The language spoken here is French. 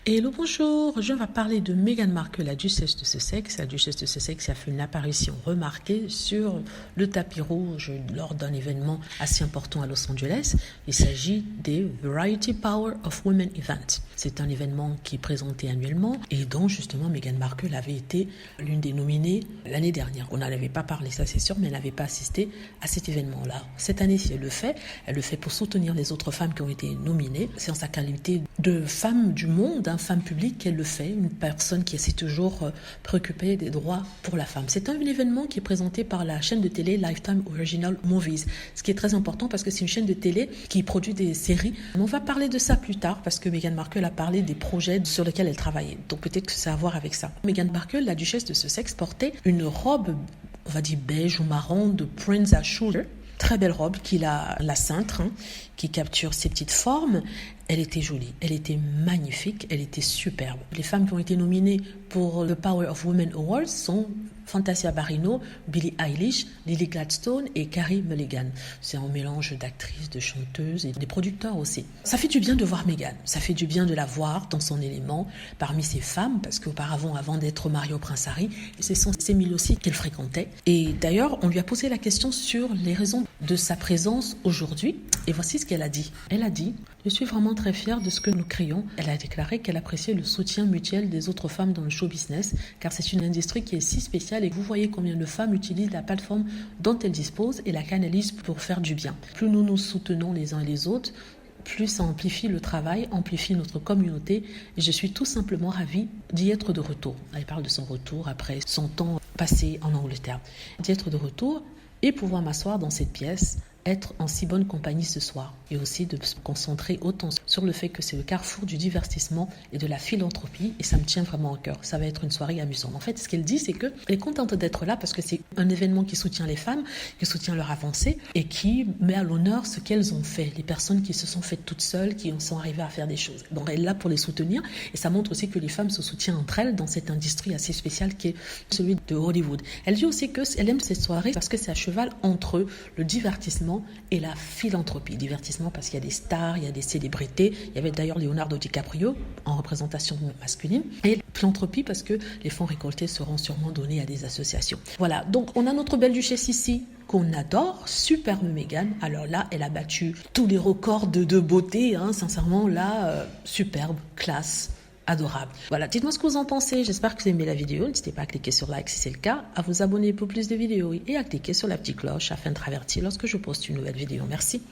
Hello, bonjour, je vais parler de Meghan Markle, la duchesse de Sussex. La duchesse de Sussex a fait une apparition remarquée sur le tapis rouge lors d'un événement assez important à Los Angeles. Il s'agit des Variety Power of Women Event. C'est un événement qui est présenté annuellement et dont justement Meghan Markle avait été l'une des nominées l'année dernière. On n'en avait pas parlé, ça c'est sûr, mais elle n'avait pas assisté à cet événement-là. Cette année-ci, elle le fait pour soutenir les autres femmes qui ont été nominées. C'est en sa qualité de femme du monde, femme publique, qu'elle le fait, une personne qui essaie toujours préoccupée des droits pour la femme. C'est un événement qui est présenté par la chaîne de télé Lifetime Original Movies, ce qui est très important parce que c'est une chaîne de télé qui produit des séries. On va parler de ça plus tard parce que Meghan Markle a parlé des projets sur lesquels elle travaillait, donc peut-être que ça a à voir avec ça. Meghan Markle, la duchesse de Sussex, portait une robe, on va dire beige ou marron, de Prince Ashur. Très belle robe la cintre, qui capture ses petites formes. Elle était jolie, elle était magnifique, elle était superbe. Les femmes qui ont été nominées pour le Power of Women Awards sont Fantasia Barrino, Billie Eilish, Lily Gladstone et Carey Mulligan. C'est un mélange d'actrices, de chanteuses et des producteurs aussi. Ça fait du bien de voir Meghan, ça fait du bien de la voir dans son élément parmi ces femmes, parce qu'auparavant, avant d'être mariée au prince Harry, ce sont ces milieux aussi qu'elle fréquentait. Et d'ailleurs, on lui a posé la question sur les raisons de sa présence aujourd'hui, et voici ce qu'elle a dit. Elle a dit: je suis vraiment très fière de ce que nous créons. Elle a déclaré qu'elle appréciait le soutien mutuel des autres femmes dans le show business, car c'est une industrie qui est si spéciale et vous voyez combien de femmes utilisent la plateforme dont elles disposent et la canalisent pour faire du bien. Plus nous nous soutenons les uns et les autres, plus ça amplifie le travail, amplifie notre communauté, et je suis tout simplement ravie d'y être de retour. Elle parle de son retour après son temps passé en Angleterre. D'y être de retour et pouvoir m'asseoir dans cette pièce, être en si bonne compagnie ce soir, et aussi de se concentrer autant sur le fait que c'est le carrefour du divertissement et de la philanthropie, et ça me tient vraiment au cœur. Ça va être une soirée amusante. En fait, ce qu'elle dit, c'est qu'elle est contente d'être là parce que c'est un événement qui soutient les femmes, qui soutient leur avancée et qui met à l'honneur ce qu'elles ont fait, les personnes qui se sont faites toutes seules, qui sont arrivées à faire des choses. Donc elle est là pour les soutenir, et ça montre aussi que les femmes se soutiennent entre elles dans cette industrie assez spéciale qui est celui de Hollywood. Elle dit aussi qu'elle aime cette soirée parce que c'est à cheval entre le divertissement et la philanthropie. Divertissement parce qu'il y a des stars, il y a des célébrités. Il y avait d'ailleurs Leonardo DiCaprio en représentation masculine. Et philanthropie parce que les fonds récoltés seront sûrement donnés à des associations. Voilà, donc on a notre belle duchesse ici qu'on adore, superbe Meghan. Alors là, elle a battu tous les records de beauté, sincèrement, là, superbe, classe. Adorable. Voilà, dites-moi ce que vous en pensez. J'espère que vous aimez la vidéo. N'hésitez pas à cliquer sur like si c'est le cas, à vous abonner pour plus de vidéos et à cliquer sur la petite cloche afin de travertir lorsque je poste une nouvelle vidéo. Merci.